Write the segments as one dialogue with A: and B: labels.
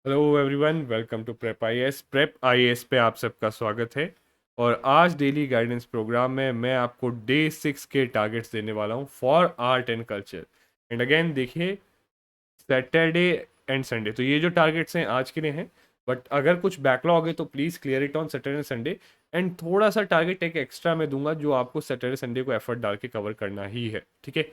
A: Hello everyone, welcome to prep IAS पे आप सबका स्वागत है। और आज डेली गाइडेंस प्रोग्राम में मैं आपको डे 6 के टारगेट्स देने वाला हूँ for art and culture. And again देखिए, सैटरडे एंड संडे तो ये जो टारगेट्स हैं आज के लिए हैं। बट अगर कुछ बैकलॉग है तो please clear it on Saturday Sunday. And थोड़ा सा टारगेट एक एक्स्ट्रा मैं दूंगा जो आपको सैटरडे संडे को एफर्ट डाल के कवर करना ही है, ठीक है।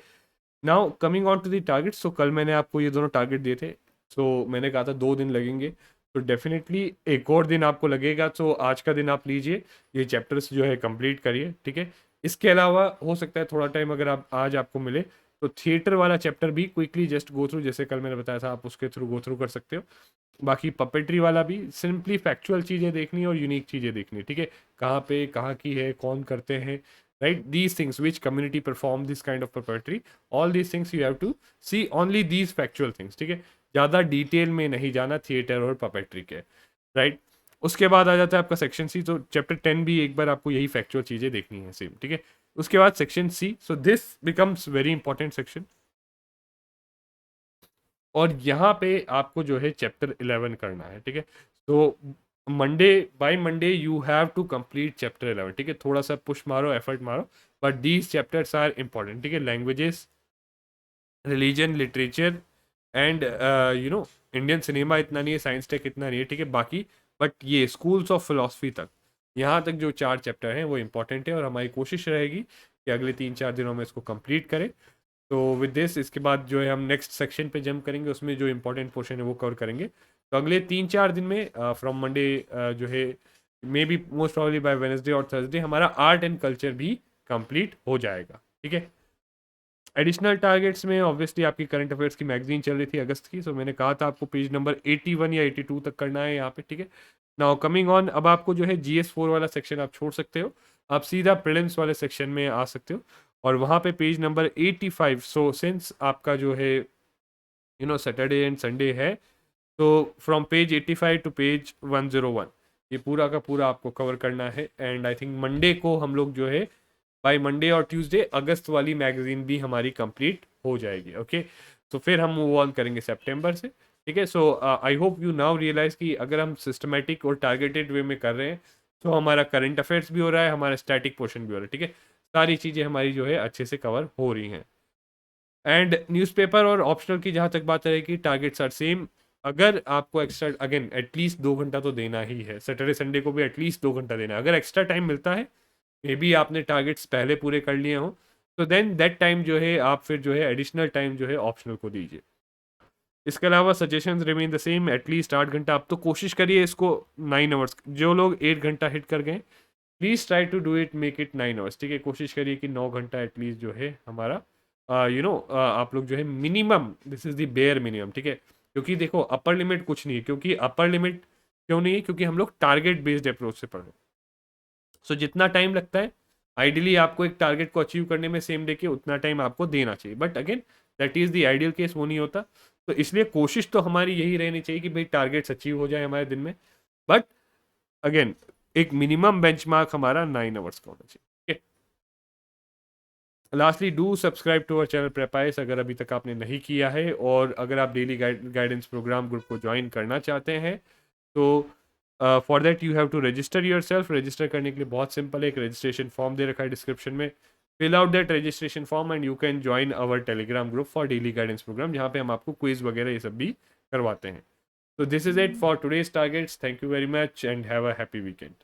A: Now coming on to the targets, तो कल मैंने आपको ये दोनों टारगेट दिए थे। सो मैंने कहा था 2 दिन लगेंगे, तो डेफिनेटली एक और दिन आपको लगेगा। तो आज का दिन आप लीजिए, ये चैप्टर्स जो है कंप्लीट करिए, ठीक है। इसके अलावा हो सकता है थोड़ा टाइम अगर आप आज आपको मिले तो थिएटर वाला चैप्टर भी क्विकली जस्ट गो थ्रू, जैसे कल मैंने बताया था, आप उसके थ्रू गो थ्रू कर सकते हो। बाकी पपेट्री वाला भी सिंपली फैक्चुअल चीज़ें देखनी है और यूनिक चीज़ें देखनी है, ठीक है। कहाँ पे कहाँ की है, कौन करते हैं, right, these things which community perform this kind of puppetry, all these things you have to see only these factual things, ठीक है। ज़्यादा डिटेल में नहीं जाना थिएटर और पपेट्री के, राइट। उसके बाद आ जाता है आपका सेक्शन सी, तो चैप्टर 10 भी एक बार आपको यही फैक्चुअल चीज़ें देखनी है सेम, ठीक है। उसके बाद section C, so this becomes very important section. और यहाँ पे आपको जो है चैप्टर 11 करना है, ठीक है। तो Monday, by Monday you have to complete chapter 11, ठीक है। थोड़ा सा पुश मारो, एफर्ट मारो, but these chapters are important, ठीक है। Languages, religion, literature and Indian cinema इतना नहीं है, साइंस टेक इतना नहीं है, ठीक है। बाकी बट ये स्कूल्स ऑफ फिलोसफी तक, यहाँ तक जो 4 चैप्टर हैं वो इंपॉर्टेंट है, और हमारी कोशिश रहेगी कि अगले 3-4 दिनों में इसको कंप्लीट करें। तो विद दिस, इसके बाद जो है हम नेक्स्ट सेक्शन पे जंप करेंगे, उसमें जो इंपॉर्टेंट पोर्शन है वो कवर करेंगे। तो अगले 3-4 दिन में फ्रॉम मंडे जो है, may be most probably by Wednesday और थर्सडे, हमारा आर्ट एंड कल्चर भी कंप्लीट हो जाएगा, ठीक है। एडिशनल टारगेट्स में ऑब्वियसली आपकी करंट अफेयर्स की मैगजीन चल रही थी अगस्त की, सो मैंने कहा था आपको पेज नंबर 81 या 82 तक करना है यहाँ पे, ठीक है। नाउ कमिंग ऑन, अब आपको जो है GS4 वाला सेक्शन आप छोड़ सकते हो, आप सीधा प्रीलिम्स वाले सेक्शन में आ सकते हो। और वहाँ पे पेज नंबर 85, सो सिंस आपका जो है सैटरडे एंड संडे है, तो फ्रॉम पेज 85 टू पेज 101 ये पूरा का पूरा आपको कवर करना है। एंड आई थिंक मंडे को हम लोग जो है, बाय मंडे और ट्यूसडे अगस्त वाली मैगजीन भी हमारी कंप्लीट हो जाएगी, ओके। तो फिर हम मूव ऑन करेंगे सितंबर से, ठीक है। So I hope you now realise कि अगर हम सिस्टमेटिक और टारगेटेड वे में कर रहे हैं तो हमारा करंट अफेयर्स भी हो रहा है, हमारा स्टैटिक पोर्शन भी हो रहा है, ठीक है। सारी चीज़ें हमारी जो है अच्छे से कवर हो रही हैं। एंड न्यूज़पेपर और ऑप्शनल की जहाँ तक बात रहेगी, टारगेट्स आर सेम। अगर आपको एक्स्ट्रा, अगेन एटलीस्ट 2 घंटा तो देना ही है, सैटरडे संडे को भी एटलीस्ट 2 घंटा देना है। अगर एक्स्ट्रा टाइम मिलता है, मे बी आपने टारगेट्स पहले पूरे कर लिए हों, तो देन दैट टाइम जो है आप फिर जो है एडिशनल टाइम जो है ऑप्शनल को दीजिए। इसके अलावा suggestions remain the same, at least 8 घंटा। आप तो कोशिश करिए इसको 9 आवर्स, जो लोग 8 घंटा हिट कर गए please try to do it, make it 9 hours, ठीक है। कोशिश करिए कि 9 घंटा एटलीस्ट जो है हमारा आप लोग जो है minimum, this is the bare minimum, ठीक है। क्योंकि देखो अपर लिमिट कुछ नहीं है, क्योंकि अपर लिमिट क्यों नहीं है, क्योंकि हम लोग टारगेट बेस्ड अप्रोच से पढ़ रहे हैं। सो जितना टाइम लगता है आइडियली आपको एक टारगेट को अचीव करने में सेम डे के, उतना टाइम आपको देना चाहिए। But again that is the ideal case, वो नहीं होता। तो इसलिए कोशिश तो हमारी यही रहनी चाहिए कि भाई टारगेट्स अचीव हो जाए हमारे दिन में। बट अगेन एक मिनिमम बेंचमार्क हमारा 9 आवर्स का होना चाहिए। Lastly do subscribe to our channel प्रेपाइस अगर अभी तक आपने नहीं किया है, और अगर आप डेली गाइडेंस प्रोग्राम ग्रुप को ज्वाइन करना चाहते हैं तो for that you have to register yourself. Register करने के लिए बहुत सिंपल है, एक रजिस्ट्रेशन फॉर्म दे रखा है डिस्क्रिप्शन में, fill out that registration form and you can join our Telegram group for daily guidance program, जहाँ पे हम आपको क्विज वगैरह ये सब भी करवाते हैं। तो this is it for today's targets, thank you very much and have a happy weekend.